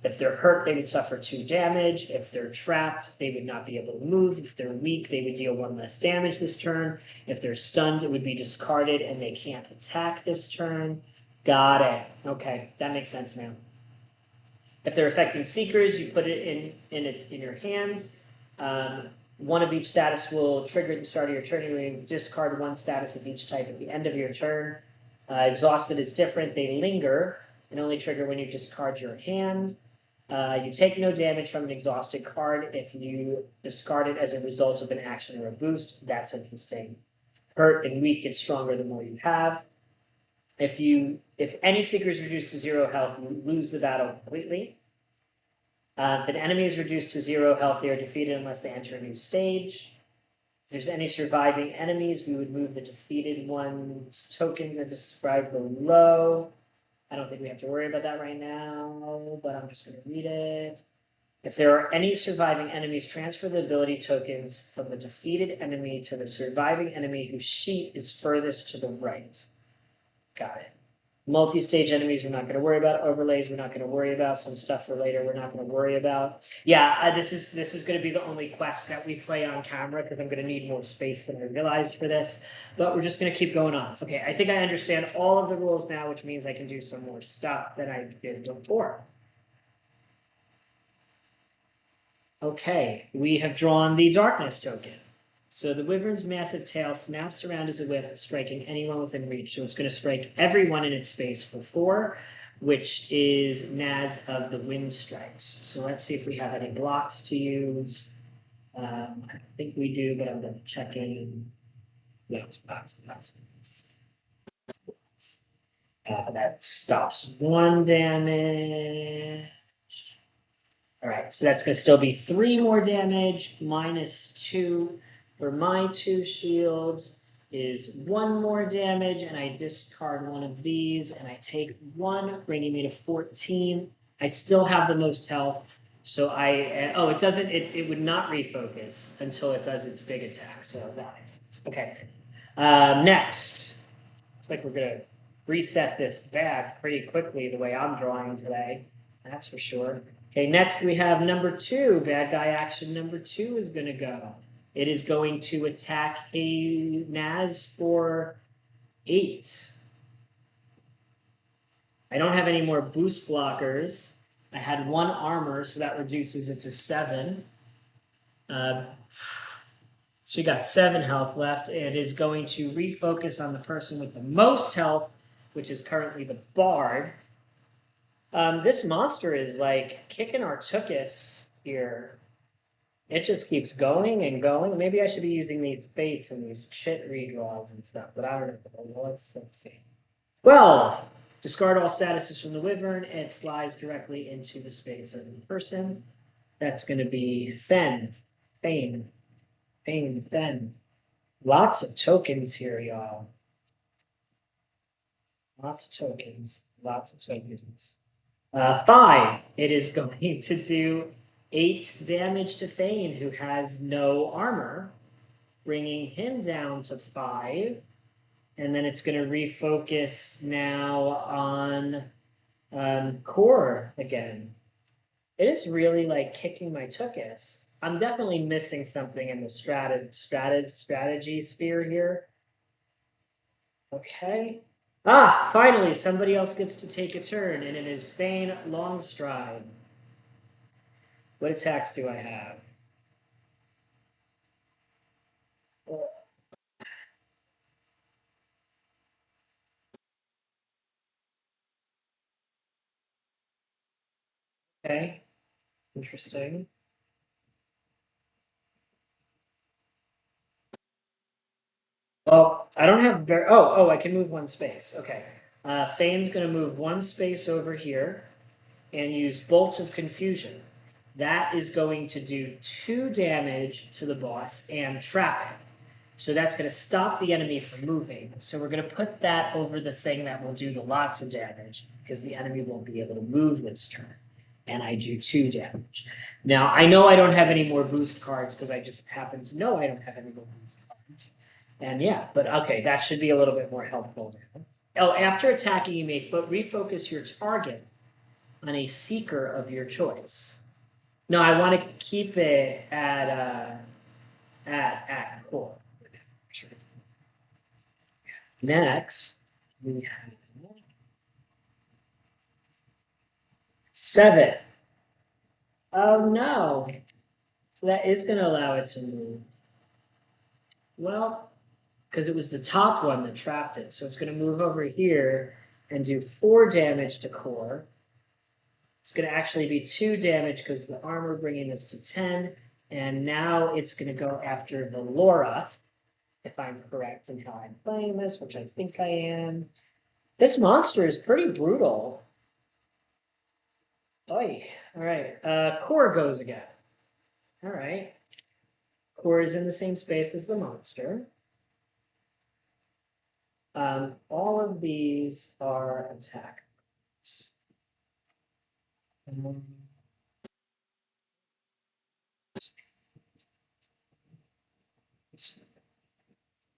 If they're hurt, they would suffer 2 damage. If they're trapped, they would not be able to move. If they're weak, they would deal 1 less damage this turn. If they're stunned, it would be discarded and they can't attack this turn. Got it. Okay, that makes sense now. If they're affecting seekers, you put it in your hand. 1 of each status will trigger at the start of your turn. You discard 1 status of each type at the end of your turn. Exhausted is different. They linger and only trigger when you discard your hand. You take no damage from an exhausted card if you discard it as a result of an action or a boost. That's interesting. Hurt and weak get stronger the more you have. If any seeker is reduced to 0 health, you lose the battle completely. If an enemy is reduced to 0 health, they are defeated unless they enter a new stage. If there's any surviving enemies, we would move the defeated one's tokens and describe below. I don't think we have to worry about that right now, but I'm just going to read it. If there are any surviving enemies, transfer the ability tokens from the defeated enemy to the surviving enemy whose sheet is furthest to the right. Got it. Multi-stage enemies, we're not going to worry about. Overlays, we're not going to worry about. Some stuff for later, we're not going to worry about. Yeah, this is going to be the only quest that we play on camera because I'm going to need more space than I realized for this. But we're just going to keep going on. Okay, I think I understand all of the rules now, which means I can do some more stuff than I did before. Okay, we have drawn the darkness token. So the wyvern's massive tail snaps around as a whip, striking anyone within reach. So it's going to strike everyone in its space for 4, which is Nads of the Wind Strikes. So let's see if we have any blocks to use. I think we do, but I'm going to check in. No, blocks. That stops 1 damage. All right, so that's going to still be 3 more damage, minus 2 for my 2 shields is 1 more damage, and I discard one of these, and I take 1, bringing me to 14. I still have the most health, so oh, it doesn't, it would not refocus until it does its big attack, so that makes sense. Okay, next. Looks like we're going to reset this bag pretty quickly the way I'm drawing today, that's for sure. Okay, next we have number 2. Bad guy action number 2 is going to go. It is going to attack a Naz for 8. I don't have any more boost blockers. I had 1 armor, so that reduces it to 7. So you got 7 health left. It is going to refocus on the person with the most health, which is currently the bard. This monster is like kicking our tuchus here. It just keeps going and going. Maybe I should be using these fates and these chit redraws and stuff, but I don't know. Let's see. 12. Discard all statuses from the wyvern. It flies directly into the space of the person. That's going to be Fen. Fen. Lots of tokens here, y'all. Lots of tokens. 5. It is going to do 8 damage to Thane, who has no armor, bringing him down to 5. And then it's going to refocus now on Core again. It is really like kicking my tuchus. I'm definitely missing something in the strategy sphere here. Okay. Finally, somebody else gets to take a turn, and it is Thane Longstride. What attacks do I have? Okay, interesting. Well, I don't have very. I can move 1 space. Okay. Thane's going to move 1 space over here and use Bolt of Confusion. That is going to do 2 damage to the boss and trap him. So that's going to stop the enemy from moving. So we're going to put that over the thing that will do the lots of damage, because the enemy won't be able to move this turn. And I do 2 damage. Now, I know I don't have any more boost cards, because I just happen to know I don't have any more boost cards. And yeah, but okay, that should be a little bit more helpful now. Oh, after attacking, you may refocus your target on a seeker of your choice. No, I want to keep it at core. Sure. Next, we have 7. Oh no! So that is going to allow it to move. Well, because it was the top one that trapped it, so it's going to move over here and do 4 damage to core. It's going to actually be 2 damage because the armor bringing this to 10, and now it's going to go after the Laura, if I'm correct in how I'm playing this, which I think I am. This monster is pretty brutal. Oy. All right. Core goes again. All right. Core is in the same space as the monster. All of these are attacks.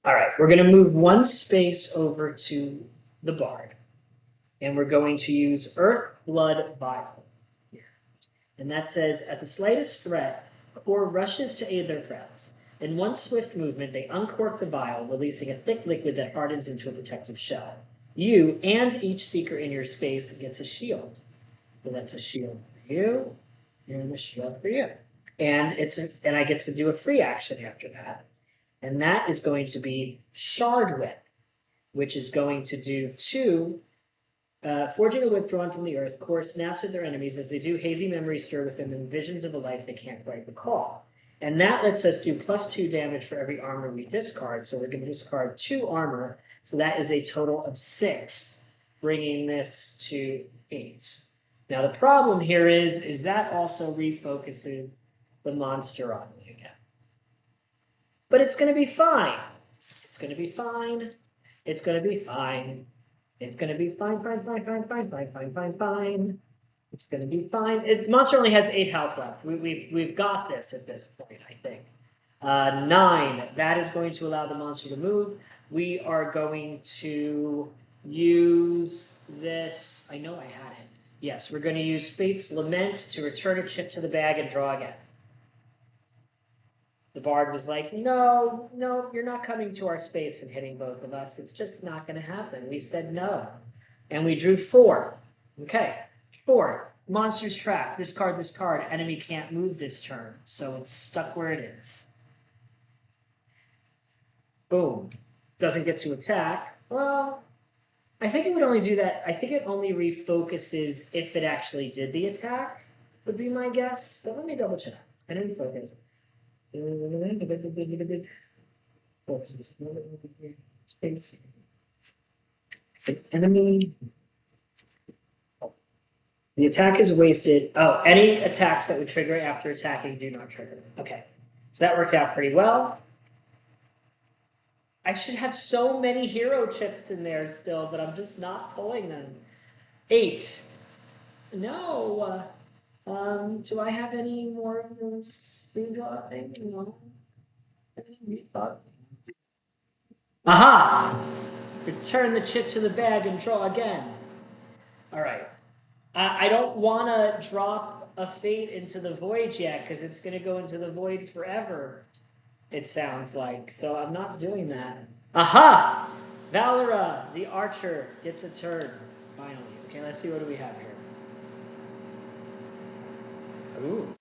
All right, we're going to move 1 space over to the bard, and we're going to use Earth Blood Vial. And that says, at the slightest threat, Core rushes to aid their friends. In 1 swift movement, they uncork the vial, releasing a thick liquid that hardens into a protective shell. You and each seeker in your space gets a shield. So that's a shield for you, and a shield for you. And I get to do a free action after that. And that is going to be Shard Whip, which is going to do 2. Forging a whip drawn from the earth, Core snaps at their enemies. As they do, hazy memories stir within them, visions of a life they can't quite recall. And that lets us do +2 damage for every armor we discard. So we're going to discard 2 armor. So that is a total of 6. bringing this to 8. Now the problem here is that also refocuses the monster on me again. But it's going to be fine. It's going to be fine. It's going to be fine. It's going to be fine, fine, fine, fine, fine, fine, fine, fine, fine. It's going to be fine. Monster only has 8 health left. We've got this at this point, I think. 9. That is going to allow the monster to move. We are going to use this. I know I had it. Yes, we're going to use Fate's Lament to return a chip to the bag and draw again. The bard was like, no, you're not coming to our space and hitting both of us. It's just not going to happen. We said no. And we drew 4. Okay, 4. Monster's trapped. Discard this card. Enemy can't move this turn. So it's stuck where it is. Boom. Doesn't get to attack. Well, I think it would only do that. I think it only refocuses if it actually did the attack, would be my guess. But let me double check. I didn't focus. Enemy. The attack is wasted. Oh, any attacks that would trigger after attacking do not trigger. Okay. So that worked out pretty well. I should have so many hero chips in there still, but I'm just not pulling them. 8. No. Do I have any more of those redraw things? No. Aha! Return the chip to the bag and draw again. All right. I don't want to drop a Fate into the void yet, because it's going to go into the void forever, it sounds like. So I'm not doing that. Aha! Valera, the archer, gets a turn. Finally. Okay, let's see what do we have here. Ooh.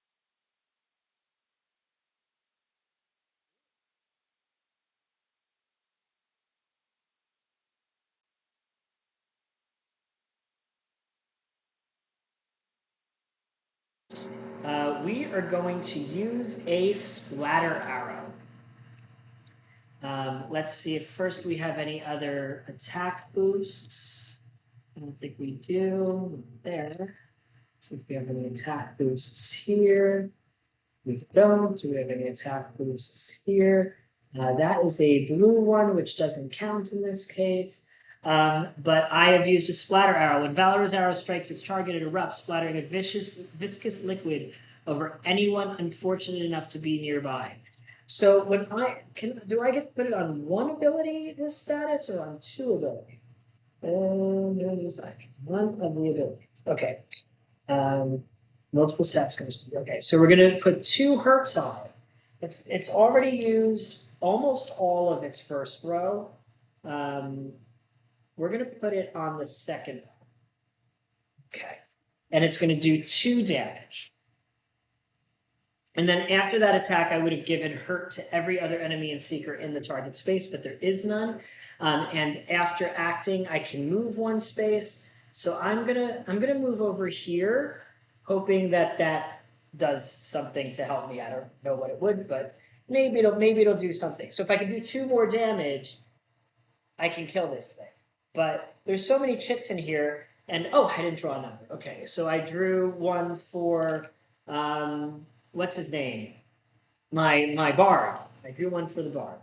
We are going to use a splatter arrow. Let's see if first we have any other attack boosts. I don't think we do. There. See if we have any attack boosts here. We don't. Do we have any attack boosts here? That is a blue one, which doesn't count in this case. But I have used a splatter arrow. When Valera's arrow strikes its target, it erupts, splattering a viscous liquid over anyone unfortunate enough to be nearby. So when do I get to put it on one ability, this status, or on 2 abilities? One of the abilities. Okay. Multiple stats goes. Okay, so we're gonna put 2 hurts on it. It's already used almost all of its first row. We're gonna put it on the second. Okay, and it's gonna do 2 damage. And then after that attack, I would have given hurt to every other enemy and seeker in the target space, but there is none. And after acting, I can move 1 space. So I'm gonna move over here, hoping that does something to help me. I don't know what it would, but maybe it'll do something. So if I can do 2 more damage, I can kill this thing. But there's so many chits in here, and oh, I didn't draw a number. Okay, so I drew 1 for what's his name? My bard. I drew 1 for the bard.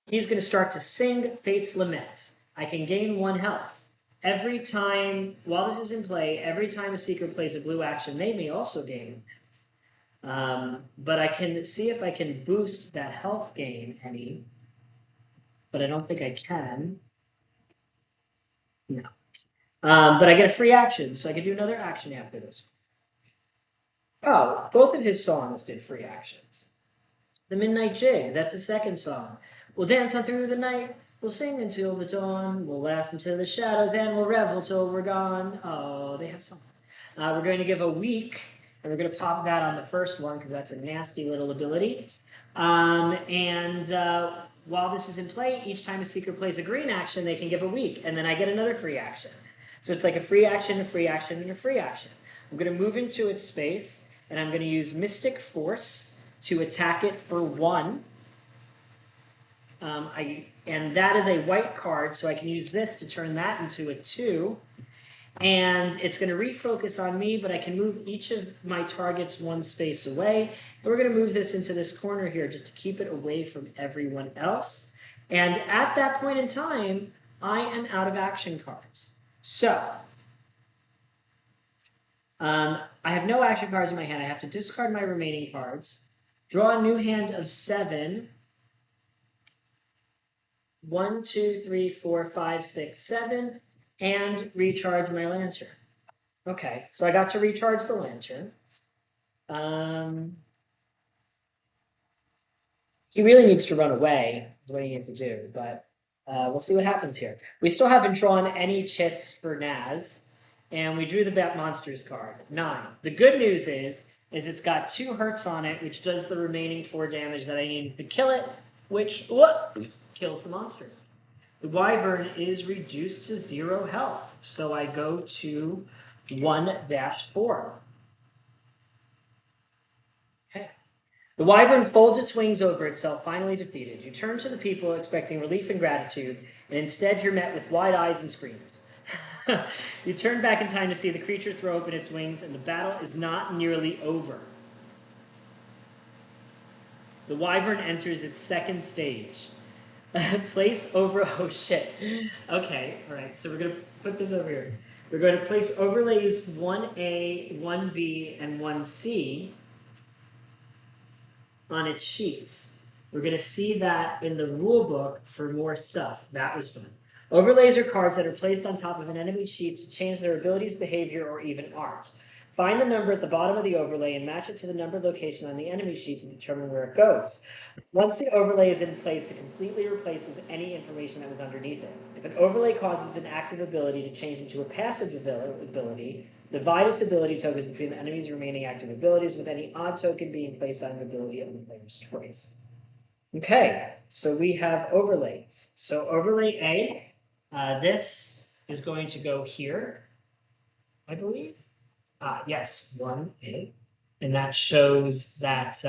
He's going to start to sing Fate's Lament. I can gain 1 health. Every time, while this is in play, every time a seeker plays a blue action, they may also gain 1 health. But I can see if I can boost that health gain any. But I don't think I can. No. But I get a free action, so I can do another action after this. Oh, both of his songs did free actions. The Midnight Jig, that's the second song. We'll dance on through the night, we'll sing until the dawn, we'll laugh into the shadows, and we'll revel till we're gone. Oh, they have songs. We're going to give a week, and we're going to pop that on the first one, because that's a nasty little ability. While this is in play, each time a seeker plays a green action, they can give a week, and then I get another free action. So it's like a free action, a free action, and a free action. I'm going to move into its space, and I'm going to use Mystic Force to attack it for 1. And that is a white card, so I can use this to turn that into a 2. And it's going to refocus on me, but I can move each of my targets one space away. And we're going to move this into this corner here just to keep it away from everyone else. And at that point in time, I am out of action cards. So, I have no action cards in my hand. I have to discard my remaining cards, draw a new hand of 7. 1, 2, 3, 4, 5, 6, 7, and recharge my lantern. Okay, so I got to recharge the lantern. He really needs to run away, is what he needs to do, but we'll see what happens here. We still haven't drawn any chits for Naz, and we drew the Bat Monsters card, 9. The good news is it's got 2 hurts on it, which does the remaining 4 damage that I need to kill it, which kills the monster. The Wyvern is reduced to 0 health, so I go to 1-4. Okay. The Wyvern folds its wings over itself, finally defeated. You turn to the people expecting relief and gratitude, and instead you're met with wide eyes and screams. You turn back in time to see the creature throw open its wings, and the battle is not nearly over. The Wyvern enters its second stage. Place over, oh shit. Okay, all right, so we're going to put this over here. We're going to place overlays 1A, 1B, and 1C on its sheets. We're going to see that in the rule book for more stuff. That was fun. Overlays are cards that are placed on top of an enemy's sheet to change their abilities, behavior, or even art. Find the number at the bottom of the overlay and match it to the number location on the enemy sheet to determine where it goes. Once the overlay is in place, it completely replaces any information that was underneath it. If an overlay causes an active ability to change into a passive ability, divide its ability tokens between the enemy's remaining active abilities, with any odd token being placed on an ability of the player's choice. Okay, so we have overlays. So overlay A, this is going to go here, I believe. Yes, 1A. And that shows that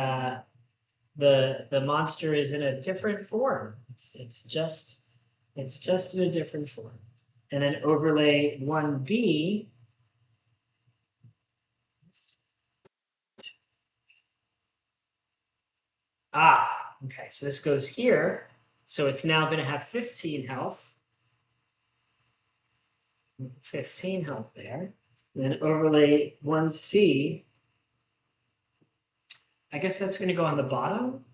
the monster is in a different form. It's just in a different form. And then overlay 1B. Okay, so this goes here. So it's now going to have 15 health. 15 health there. And then overlay 1C. I guess that's going to go on the bottom.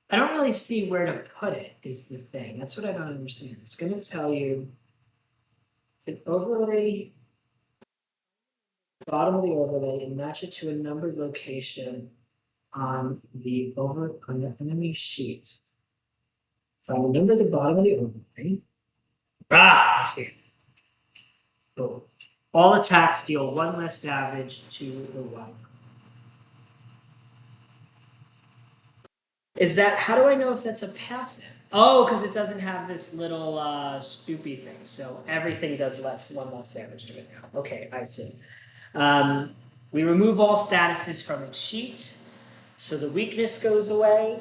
I don't really see where to put it, is the thing. That's what I don't understand. It's going to tell you an overlay, bottom of the overlay, and match it to a numbered location on the enemy sheet. Find the number at the bottom of the overlay. I see. Boom. All attacks deal 1 less damage to the Wyvern. Is that, how do I know if that's a passive? Oh, because it doesn't have this little stoopy thing. So everything does 1 less damage to it now. Okay, I see. We remove all statuses from its sheet. So the weakness goes away.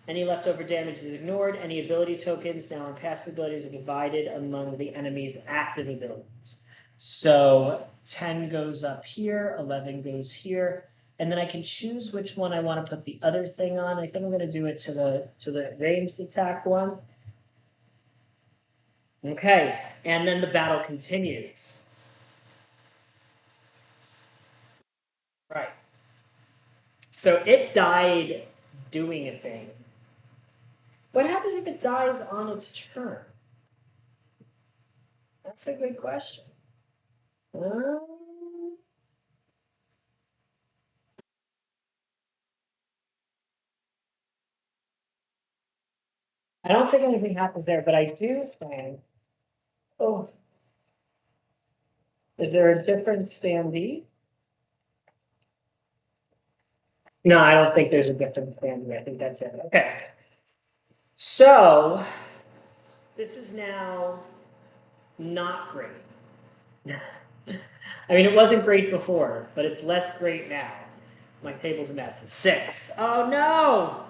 Any leftover damage is ignored. Any ability tokens now on passive abilities are divided among the enemy's active abilities. So 10 goes up here, 11 goes here, and then I can choose which one I want to put the other thing on. I think I'm going to do it to the ranged attack one. Okay, and then the battle continues. Right. So it died doing a thing. What happens if it dies on its turn? That's a good question. I don't think anything happens there, but I do think. Oh, is there a different standee? No, I don't think there's a different standee. I think that's it. Okay. So this is now not great. I mean, it wasn't great before, but it's less great now. My table's a mess. It's 6. Oh no!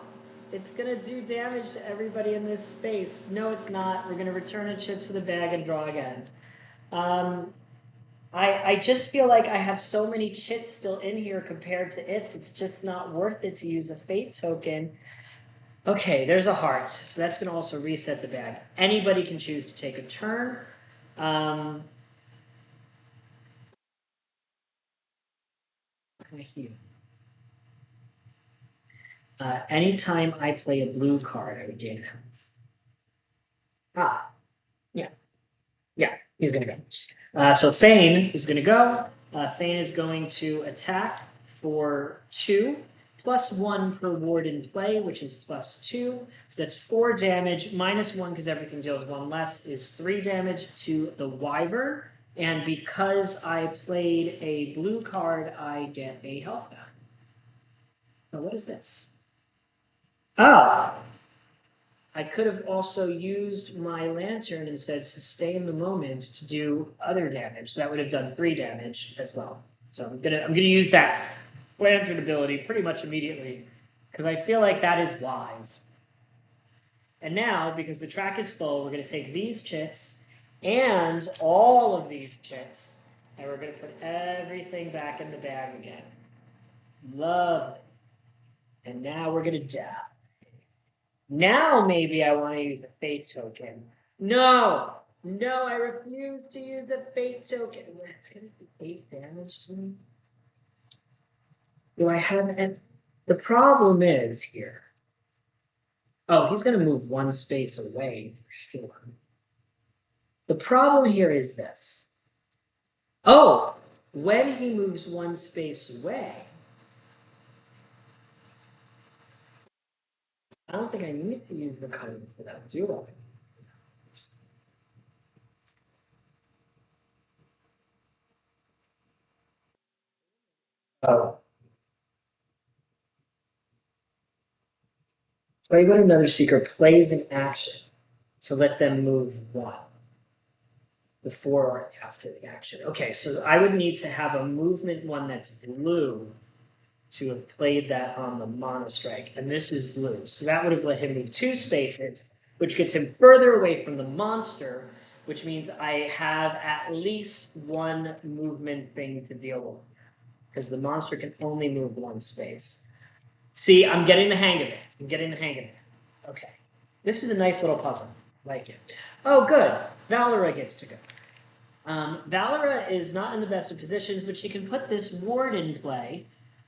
It's gonna do damage to everybody in this space. No, it's not. We're gonna return a chit to the bag and draw again. I just feel like I have so many chits still in here compared to it's just not worth it to use a fate token. Okay, there's a heart, so that's going to also reset the bag. Anybody can choose to take a turn. Anytime I play a blue card, I would gain health. Yeah. Yeah, he's going to go. So Thane is going to go. Thane is going to attack for 2, +1 per ward in play, which is +2. So that's 4 damage, -1 because everything deals 1 less, is 3 damage to the Wyvern. And because I played a blue card, I get a health back. Oh, what is this? Oh! I could have also used my lantern and said sustain the moment to do other damage. So that would have done 3 damage as well. So I'm gonna use that lantern ability pretty much immediately because I feel like that is wise. And now, because the track is full, we're gonna take these chits and all of these chits, and we're gonna put everything back in the bag again. Lovely. And now we're gonna die. Now maybe I want to use a fate token. No! No, I refuse to use a fate token. It's going to be 8 damage to me. Do I have an... The problem is here. Oh, he's going to move 1 space away for sure. The problem here is this. Oh! When he moves 1 space away... I don't think I need to use the code for that, do I? Oh. Play when another seeker plays an action to let them move 1 before or after the action. Okay, so I would need to have a movement 1 that's blue to have played that on the monostrike, and this is blue. So that would have let him move 2 spaces, which gets him further away from the monster, which means I have at least 1 movement thing to deal with, because the monster can only move 1 space. See, I'm getting the hang of it. I'm getting the hang of it. Okay. This is a nice little puzzle. Like it. Oh, good. Valera gets to go. Valera is not in the best of positions, but she can put this ward in play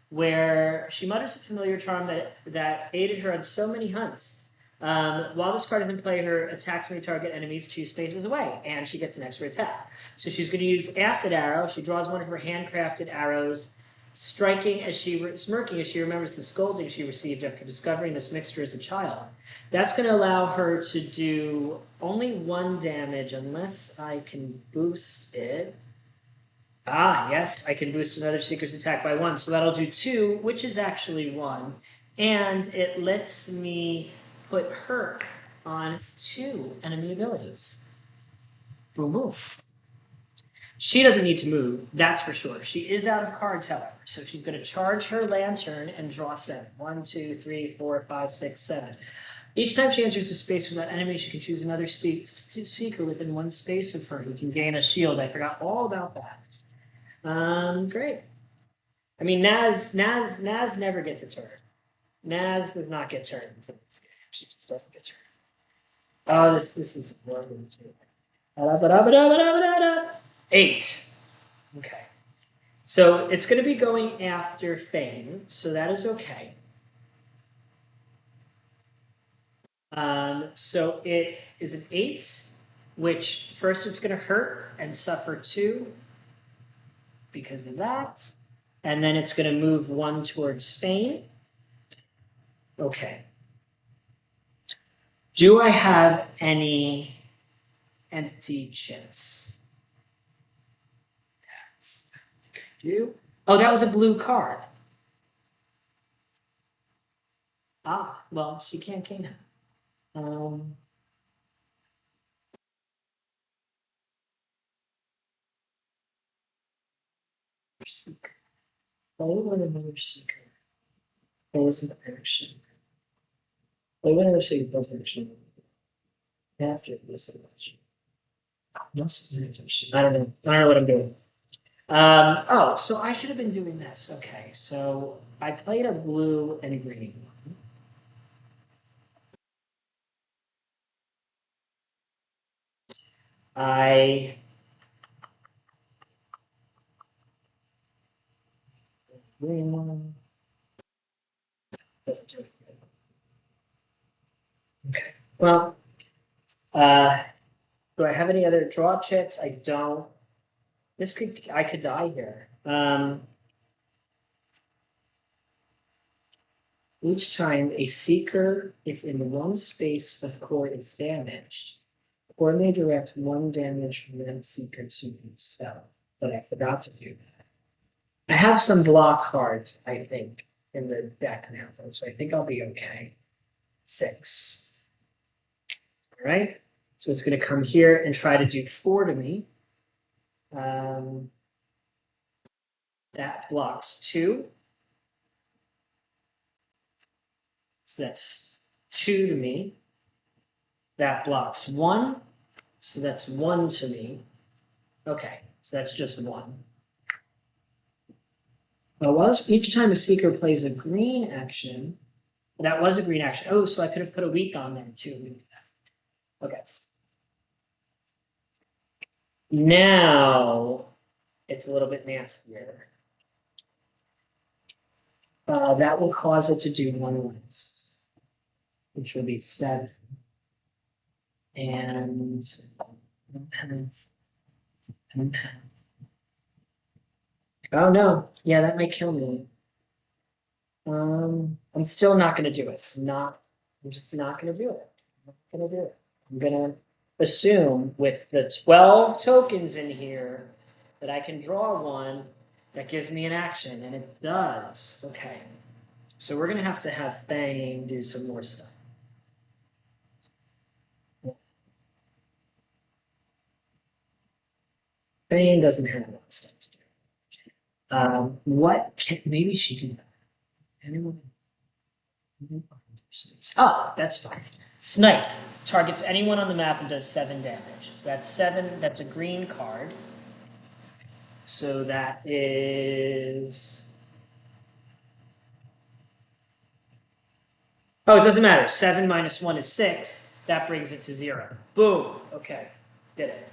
where she mutters a familiar charm that aided her on so many hunts. While this card is in play, her attacks may target enemies 2 spaces away, and she gets an extra attack. So she's going to use Acid Arrow. She draws one of her handcrafted arrows, smirking as she remembers the scolding she received after discovering this mixture as a child. That's going to allow her to do only 1 damage unless I can boost it. Ah, yes, I can boost another Seeker's attack by 1, so that'll do 2, which is actually 1. And it lets me put her on 2 enemy abilities. Boom, boom. She doesn't need to move, that's for sure. She is out of cards, however, so she's going to charge her lantern and draw 7. 1, 2, 3, 4, 5, 6, 7. Each time she enters a space with that enemy, she can choose another seeker within 1 space of her who can gain a shield. I forgot all about that. Great. I mean, Naz never gets a turn. Naz does not get turns in this game. She just doesn't get turns. Oh, this is horrible. 8. Okay. So it's going to be going after Fane, so that is okay. So it is an 8, which first it's going to hurt and suffer 2 because of that. And then it's going to move 1 towards Fane. Okay. Do I have any empty chits? Yes, I think I do. Oh, that was a blue card. Ah, well, she can't gain it. Seeker. Play with another seeker. Plays an action. I'm going to show you this actually after this election. I don't know. I don't know what I'm doing. Oh, so I should have been doing this. Okay, so I played a blue and a green. I green one doesn't do it. Okay. Well, do I have any other draw checks? I don't. I could die here. Each time a seeker, if in one space of core is damaged, core may direct one damage from that seeker to himself. But I forgot to do that. I have some block cards, I think, in the deck now, though, so I think I'll be okay. 6. All right. So it's going to come here and try to do 4 to me. That blocks 2. So that's 2 to me. That blocks 1. So that's 1 to me. Okay, so that's just 1. Well, each time a seeker plays a green action, that was a green action. Oh, so I could have put a weak on there too. Okay. Now it's a little bit nastier. That will cause it to do 1 less, which will be 7. And oh no, yeah, that might kill me. I'm still not gonna do it. I'm just not gonna do it. I'm not gonna do it. I'm gonna assume with the 12 tokens in here that I can draw one that gives me an action, and it does. Okay. So we're gonna have to have Fang do some more stuff. Fang doesn't have a lot of stuff to do. What can maybe she can anyone? Oh, that's fine. Snipe targets anyone on the map and does 7 damage. So that's 7. That's a green card. So that is. Oh, it doesn't matter. 7 minus 1 is 6. That brings it to 0. Boom. Okay. Did it.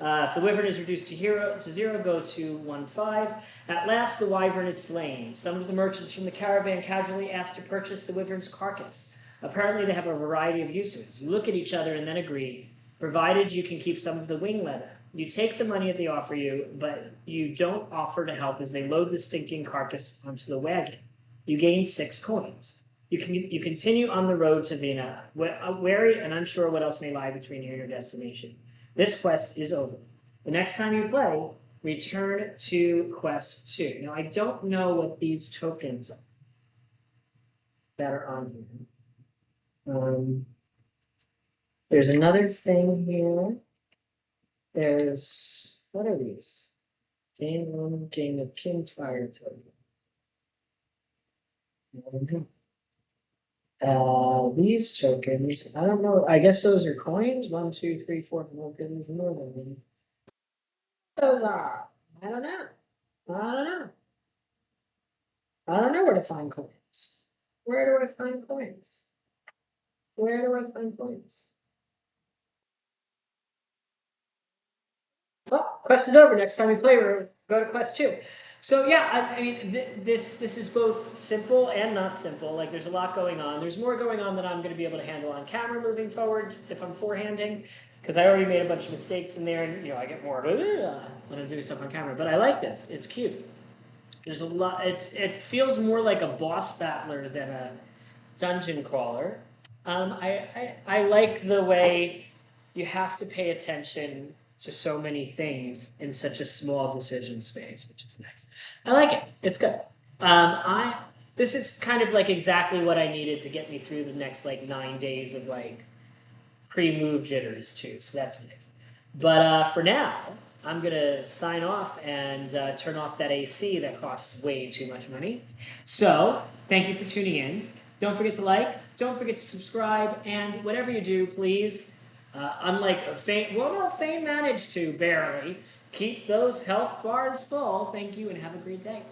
If the wyvern is reduced to 0, go to 1-5. At last, the wyvern is slain. Some of the merchants from the caravan casually ask to purchase the wyvern's carcass. Apparently, they have a variety of uses. You look at each other and then agree, provided you can keep some of the wing leather. You take the money that they offer you, but you don't offer to help as they load the stinking carcass onto the wagon. You gain 6 coins. You continue on the road to Vina, wary and unsure what else may lie between you and your destination. This quest is over. The next time you play, return to quest 2. Now, I don't know what these tokens are that are on here. There's another thing here. There's, what are these? Game 1, game of Kinfire token. These tokens, I don't know. I guess those are coins. 1, 2, 3, 4, 5, 6, 7, 8. Those are. I don't know. I don't know. I don't know where to find coins. Where do I find coins? Where do I find coins? Well, quest is over. Next time we play, we're go to quest 2. So yeah, I mean, this is both simple and not simple. Like, there's a lot going on. There's more going on than I'm going to be able to handle on camera moving forward if I'm forehanding, because I already made a bunch of mistakes in there, and I get more when I'm doing stuff on camera. But I like this. It's cute. There's a lot. It feels more like a boss battler than a dungeon crawler. I like the way you have to pay attention to so many things in such a small decision space, which is nice. I like it. It's good. This is kind of like exactly what I needed to get me through the next 9 days of pre-move jitters too. So that's nice. But for now, I'm gonna sign off and turn off that AC that costs way too much money. So thank you for tuning in. Don't forget to like, don't forget to subscribe, and whatever you do, please, unlike Fane, well, no, Fane managed to, barely, keep those health bars full. Thank you, and have a great day.